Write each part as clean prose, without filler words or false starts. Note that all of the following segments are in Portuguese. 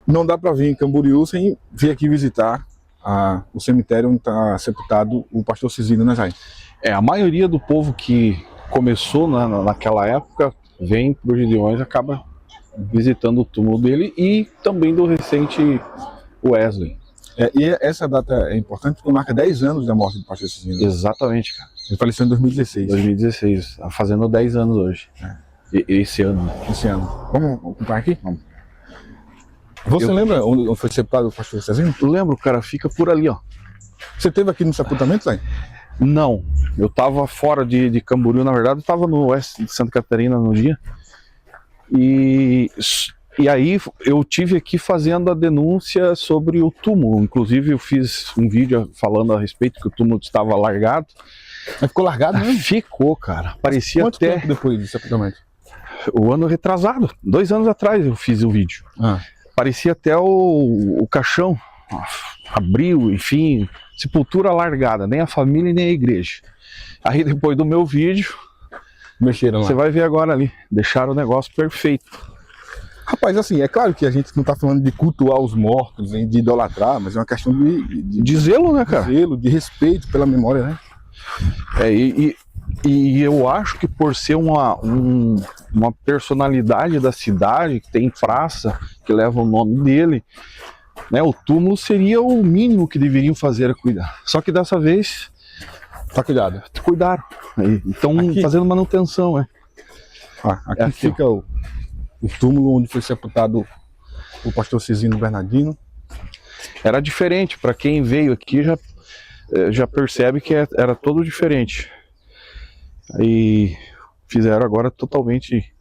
não dá para vir em Camboriú sem vir aqui visitar o cemitério onde está sepultado o pastor Cisinho, né, Zay? A maioria do povo que começou naquela época vem para os Gideões, acaba visitando o túmulo dele e também do recente Wesley. E essa data é importante porque marca 10 anos da morte do pastor Cisinho. Exatamente, cara. Ele faleceu em 2016. 2016, fazendo 10 anos hoje. Esse ano. Vamos acompanhar aqui? Vamos. Você lembra onde foi sepultado o pastor Cisinho? Eu lembro, cara, fica por ali, ó. Você esteve aqui no sepultamento, Zay? Não, eu tava fora de Camboriú, na verdade, eu tava no oeste de Santa Catarina no dia. E aí eu tive aqui fazendo a denúncia sobre o túmulo. Inclusive eu fiz um vídeo falando a respeito que o túmulo estava largado. Mas ficou largado mesmo? Ficou, cara. Parecia quanto até... tempo depois do sepultamento? O ano retrasado, 2 anos atrás eu fiz o vídeo. Parecia até o caixão abriu, enfim, sepultura largada, nem a família nem a igreja. Aí depois do meu vídeo, mexeram lá. Você vai ver agora ali, deixaram o negócio perfeito. Rapaz, assim, é claro que a gente não está falando de cultuar os mortos, de idolatrar, mas é uma questão de zelo, né, cara? De zelo, de respeito pela memória, né? E eu acho que por ser uma personalidade da cidade, que tem praça que leva o nome dele, né, o túmulo seria o mínimo que deveriam fazer a cuidar. Só que dessa vez... Tá cuidado. Cuidaram. Estão fazendo manutenção, aqui fica o túmulo onde foi sepultado o pastor Cisinho Bernardino. Era diferente, para quem veio aqui já percebe que era todo diferente. Aí fizeram agora totalmente,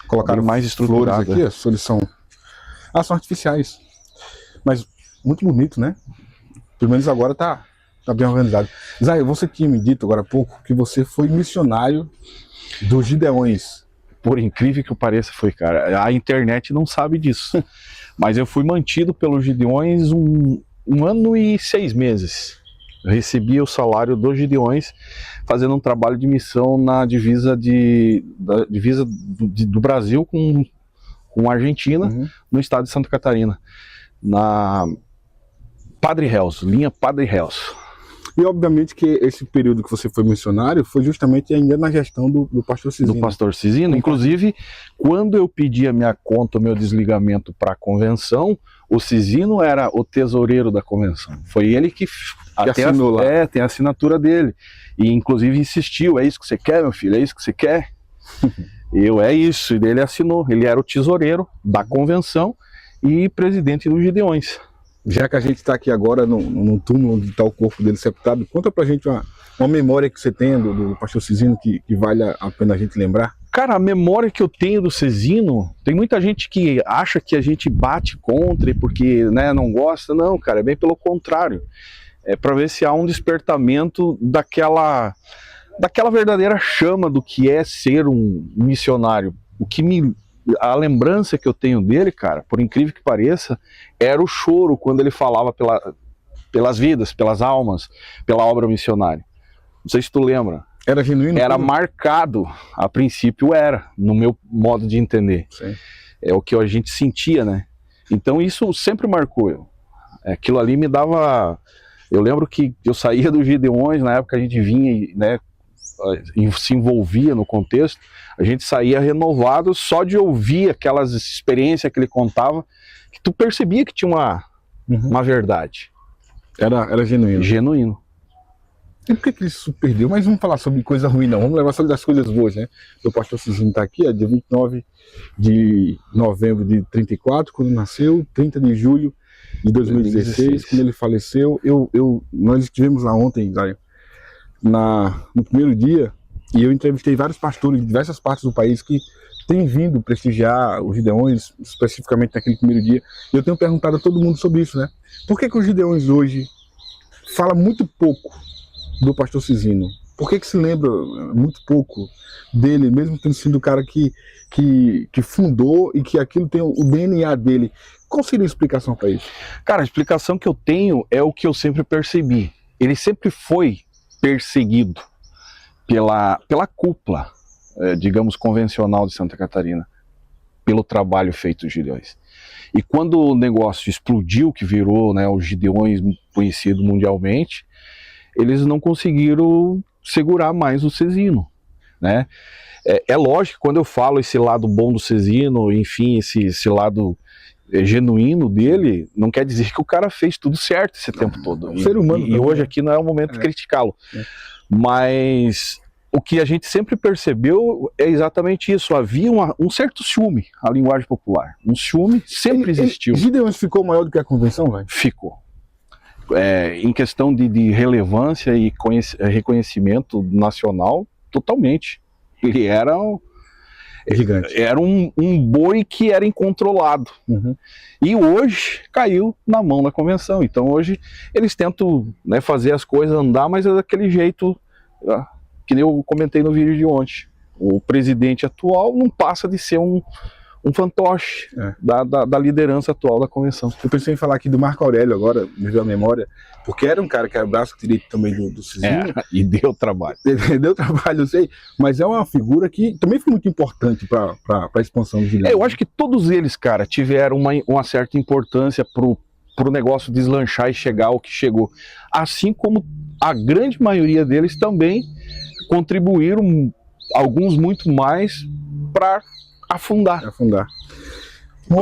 colocaram mais estruturado. Aqui, as flores são artificiais, mas muito bonito, né? Pelo menos agora tá bem organizado. Zay, você tinha me dito agora há pouco que você foi missionário dos Gideões. Por incrível que pareça, foi, cara. A internet não sabe disso. Mas eu fui mantido pelos Gideões um ano e 6 meses. Eu recebia o salário dos Gideões fazendo um trabalho de missão na divisa do Brasil com a Argentina, no estado de Santa Catarina. Na Padre Helso, linha Padre Helso. E obviamente que esse período que você foi missionário foi justamente ainda na gestão do pastor Cisinho. Do pastor Cisinho. Inclusive, quando eu pedi a minha conta, o meu desligamento para a convenção, o Cisinho era o tesoureiro da convenção. Foi ele que assinou lá. Tem a assinatura dele. E inclusive insistiu, é isso que você quer, meu filho? É isso que você quer? É isso. E ele assinou. Ele era o tesoureiro da convenção e presidente dos Gideões. Já que a gente está aqui agora no túmulo onde está o corpo dele sepultado, conta pra gente uma memória que você tem do pastor Cisinho que vale a pena a gente lembrar. Cara, a memória que eu tenho do Cisinho, tem muita gente que acha que a gente bate contra porque, né, não gosta. Não, cara, é bem pelo contrário. É para ver se há um despertamento daquela verdadeira chama do que é ser um missionário. A lembrança que eu tenho dele, cara, por incrível que pareça, era o choro quando ele falava pelas vidas, pelas almas, pela obra missionária. Não sei se tu lembra. Era genuíno? Era marcado, a princípio era, no meu modo de entender. Sim. É o que a gente sentia, né? Então isso sempre marcou eu. Aquilo ali me dava... Eu lembro que eu saía dos Gideões, na época a gente vinha, né, se envolvia no contexto, a gente saía renovado só de ouvir aquelas experiências que ele contava, que tu percebia que tinha uma verdade. Era genuíno. Genuíno. E por que ele se perdeu? Mas vamos falar sobre coisa ruim não, vamos levar sobre das coisas boas, né? O pastor Cisinho está aqui, dia 29 de novembro de 34, quando nasceu, 30 de julho de 2016, quando ele faleceu. Nós estivemos lá ontem, Zay, no primeiro dia, e eu entrevistei vários pastores de diversas partes do país que têm vindo prestigiar os Gideões, especificamente naquele primeiro dia. E eu tenho perguntado a todo mundo sobre isso, né? Por que os Gideões hoje falam muito pouco do pastor Cisinho? Por que se lembra muito pouco dele, mesmo tendo sido o cara que fundou e que aquilo tem o DNA dele? Qual seria a explicação para isso? Cara, a explicação que eu tenho é o que eu sempre percebi. Ele sempre foi perseguido pela cúpula, digamos, convencional de Santa Catarina, pelo trabalho feito dos Gideões. E quando o negócio explodiu, que virou, né, os Gideões conhecido mundialmente, eles não conseguiram segurar mais o Cezino, né? É lógico que quando eu falo esse lado bom do Cezino, enfim, esse lado genuíno dele, não quer dizer que o cara fez tudo certo esse tempo todo. Um ser humano. E hoje aqui não é o momento de criticá-lo. Mas o que a gente sempre percebeu é exatamente isso. Havia um certo ciúme, a linguagem popular. Um ciúme sempre existiu. Gideões ficou maior do que a convenção, velho? Ficou. Em questão de relevância e reconhecimento nacional, totalmente. Ele era gigante. Era um boi que era incontrolado. E hoje caiu na mão da convenção. Então hoje eles tentam, né, fazer as coisas andar, mas é daquele jeito que eu comentei no vídeo de ontem. O presidente atual não passa de ser um fantoche da liderança atual da convenção. Eu pensei em falar aqui do Marco Aurélio agora, me veio a memória, porque era um cara que era braço direito também do Cezino. E deu trabalho. Deu trabalho, eu sei, mas é uma figura que também foi muito importante para a expansão do Gideões. Eu acho que todos eles, cara, tiveram uma certa importância pro negócio deslanchar e chegar ao que chegou. Assim como a grande maioria deles também contribuíram, alguns muito mais, para afundar.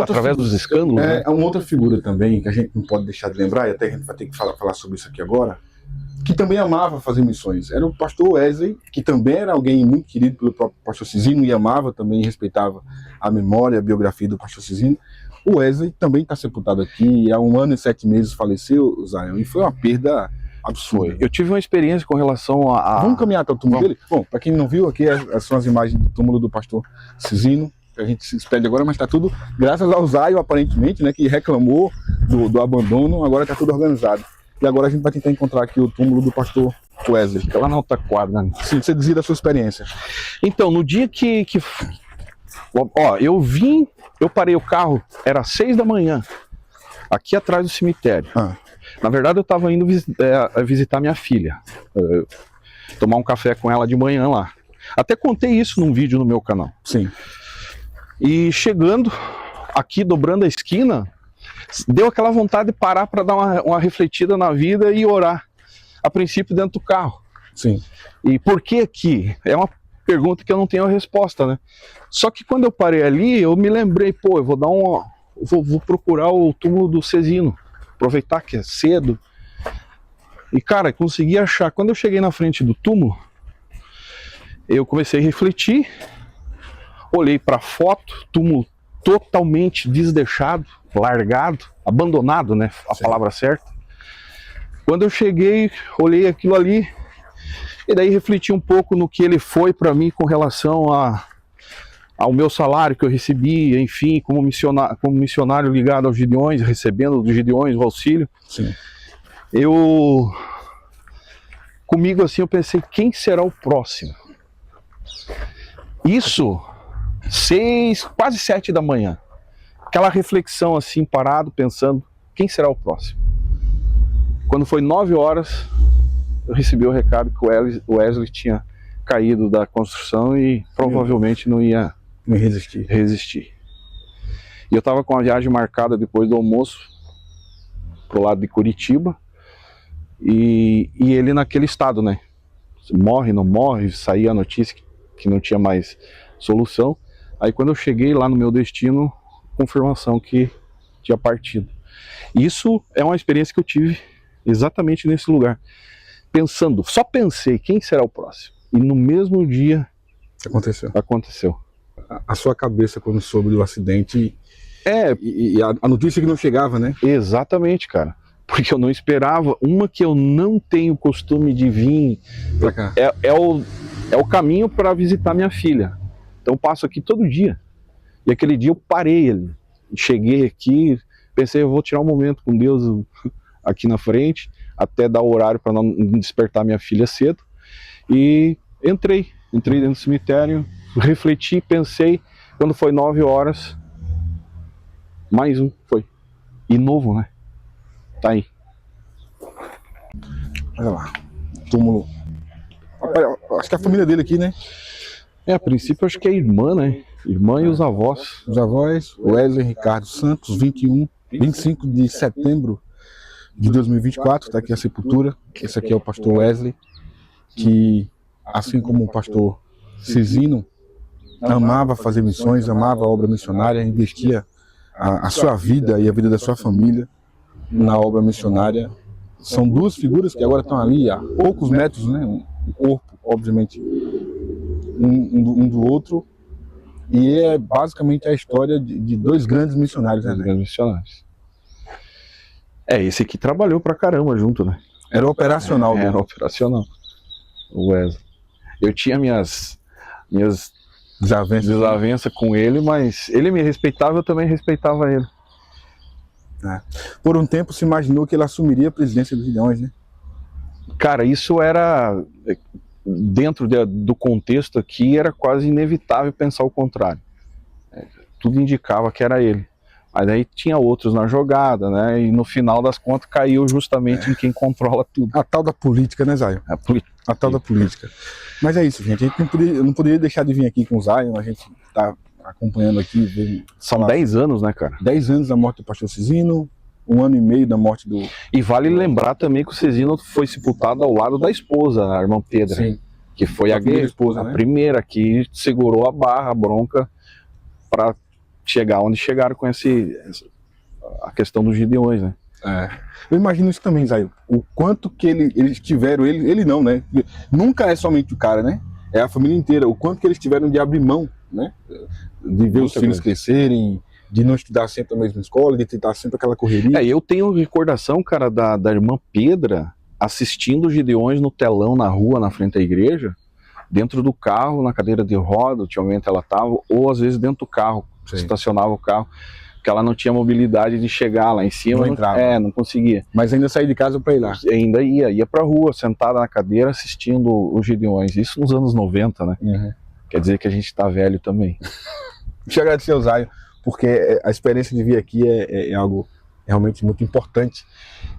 Através dos escândalos. É uma outra figura também que a gente não pode deixar de lembrar, e até a gente vai ter que falar sobre isso aqui agora, que também amava fazer missões. Era o pastor Wesley, que também era alguém muito querido pelo próprio pastor Cezino e amava também, respeitava a memória, a biografia do pastor Cezino. O Wesley também está sepultado aqui, há 1 ano e 7 meses faleceu, Zion, e foi uma perda absurda. Eu tive uma experiência com relação a... Vamos caminhar até o túmulo dele? Bom, para quem não viu, aqui são as imagens do túmulo do pastor Cezino, que a gente se despede agora, mas está tudo graças ao Zion, aparentemente, né, que reclamou do abandono, agora está tudo organizado. E agora a gente vai tentar encontrar aqui o túmulo do pastor Wesley. Fica lá na outra quadra, né? Sim, você dizia da sua experiência. Então, no dia que eu parei o carro, era 6 da manhã, aqui atrás do cemitério. Na verdade, eu estava indo visitar minha filha, tomar um café com ela de manhã lá. Até contei isso num vídeo no meu canal. Sim. E chegando aqui, dobrando a esquina, deu aquela vontade de parar para dar uma refletida na vida e orar. A princípio dentro do carro. Sim. E por que aqui? É uma pergunta que eu não tenho a resposta, né? Só que quando eu parei ali, eu me lembrei, pô, eu vou procurar o túmulo do Cezino. Aproveitar que é cedo. E cara, consegui achar. Quando eu cheguei na frente do túmulo, eu comecei a refletir, olhei para a foto, túmulo totalmente desdeixado, largado, abandonado, né? A palavra certa. Quando eu cheguei, olhei aquilo ali, e daí refleti um pouco no que ele foi para mim com relação ao meu salário que eu recebia, enfim, como missionário ligado aos Gideões, recebendo dos Gideões o auxílio. Sim. Comigo assim, eu pensei, quem será o próximo? Isso, quase 7 da manhã. Aquela reflexão assim, parado, pensando, quem será o próximo? Quando foi 9 horas, eu recebi o recado que o Wesley tinha caído da construção e provavelmente não ia resistir. E eu estava com a viagem marcada depois do almoço pro lado de Curitiba e ele naquele estado, né? Morre, não morre, saía a notícia que não tinha mais solução. Aí quando eu cheguei lá no meu destino, confirmação que tinha partido. Isso é uma experiência que eu tive exatamente nesse lugar. Só pensei, quem será o próximo? E no mesmo dia aconteceu. A sua cabeça quando soube do acidente e a notícia que não chegava, né? Exatamente, cara. Porque eu não esperava. Uma que eu não tenho costume de vir pra cá. É o caminho para visitar minha filha. Então eu passo aqui todo dia. E aquele dia eu parei ali. Cheguei aqui, pensei, eu vou tirar um momento com Deus aqui na frente, até dar o horário para não despertar minha filha cedo. E entrei dentro do cemitério, refleti, pensei. Quando foi 9 horas, mais um foi. E novo, né? Tá aí. Olha lá, túmulo. Acho que é a família dele aqui, né? A princípio acho que é irmã, né? Irmã e os avós. Os avós, Wesley Ricardo Santos, 25 de setembro de 2024, está aqui a sepultura. Esse aqui é o pastor Wesley, que, assim como o pastor Cezino, amava fazer missões, amava a obra missionária, investia a sua vida e a vida da sua família na obra missionária. São duas figuras que agora estão ali a poucos metros, né? Um corpo, obviamente, um do outro. E é basicamente a história de dois grandes missionários, né? Os grandes missionários. Esse aqui trabalhou pra caramba junto, né? Era operacional. Era operacional. O Wesley. Eu tinha minhas desavenças com ele, mas ele me respeitava, eu também respeitava ele. Por um tempo se imaginou que ele assumiria a presidência dos Gideões, né? Cara, isso era, dentro do contexto aqui, era quase inevitável pensar o contrário. Tudo indicava que era ele. Mas aí tinha outros na jogada, né? E no final das contas caiu justamente em quem controla tudo. A tal da política, né, Zayo? A tal da política. Mas é isso, gente. A gente não poderia deixar de vir aqui com o Zayo. A gente está acompanhando aqui. São 10 anos, né, cara? 10 anos da morte do pastor Cezino, 1 ano e meio da morte do... E vale lembrar também que o Cezino foi sepultado ao lado da esposa, a irmã Pedra. Sim. Que foi a primeira esposa, né? Primeira que segurou a barra, a bronca, para chegar onde chegaram com a questão dos Gideões, né? Eu imagino isso também, Zayo. O quanto que eles tiveram, ele não, né? Nunca é somente o cara, né? É a família inteira. O quanto que eles tiveram de abrir mão, né? De ver os filhos crescerem, de não estudar sempre na mesma escola, de tentar sempre aquela correria. Eu tenho recordação, cara, da irmã Pedra assistindo os Gideões no telão, na rua, na frente da igreja, dentro do carro, na cadeira de roda, ultimamente ela estava, ou às vezes dentro do carro, estacionava o carro, porque ela não tinha mobilidade de chegar lá em cima, não conseguia. Mas ainda saía de casa para ir lá? Ainda ia pra rua, sentada na cadeira, assistindo os Gideões, isso nos anos 90, né? Uhum. Quer dizer que a gente tá velho também. Deixa eu agradecer ao Zayo, porque a experiência de vir aqui é algo realmente muito importante.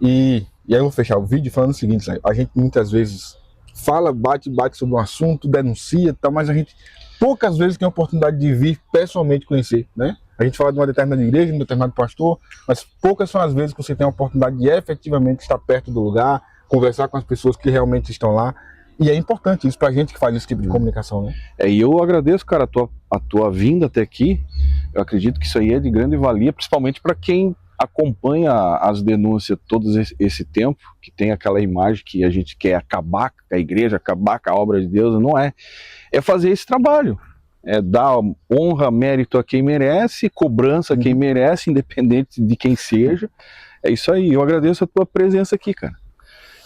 E aí eu vou fechar o vídeo falando o seguinte, Zayo, a gente muitas vezes fala, bate sobre um assunto, denuncia, tal, mas a gente poucas vezes tem a oportunidade de vir pessoalmente conhecer, né? A gente fala de uma determinada igreja, de um determinado pastor, mas poucas são as vezes que você tem a oportunidade de efetivamente estar perto do lugar, conversar com as pessoas que realmente estão lá. E é importante isso pra gente que faz esse tipo de comunicação, né? E eu agradeço, cara, a tua vinda até aqui. Eu acredito que isso aí é de grande valia, principalmente para quem acompanha as denúncias todo esse tempo, que tem aquela imagem que a gente quer acabar com a igreja, acabar com a obra de Deus. Não é. É fazer esse trabalho. É dar honra, mérito a quem merece, cobrança a quem merece, independente de quem seja. É isso aí. Eu agradeço a tua presença aqui, cara.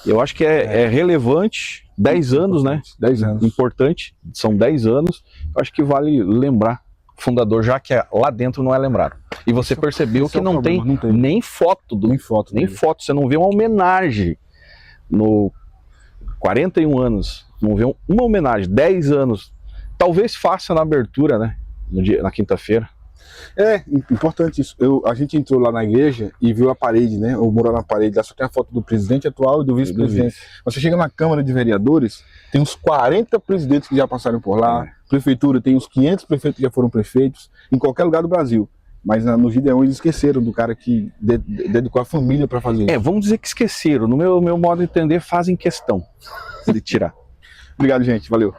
Eu acho que é relevante. 10 anos, né? 10 anos. Importante. São 10 anos. Eu acho que vale lembrar o fundador, já que lá dentro não é lembrado. E você percebeu que não tem nem foto. Nem foto. Você não vê uma homenagem no 41 anos. Não vê uma homenagem. 10 anos. Talvez faça na abertura, né? Na quinta-feira. É importante isso. A gente entrou lá na igreja e viu a parede, né? O mural na parede, lá só tem a foto do presidente atual e do vice-presidente. Você chega na Câmara de Vereadores, tem uns 40 presidentes que já passaram por lá. Prefeitura tem uns 500 prefeitos que já foram prefeitos, em qualquer lugar do Brasil. Mas nos Gideões esqueceram do cara que dedicou a família para fazer isso. Vamos dizer que esqueceram. No meu modo de entender, fazem questão de tirar. Obrigado, gente. Valeu.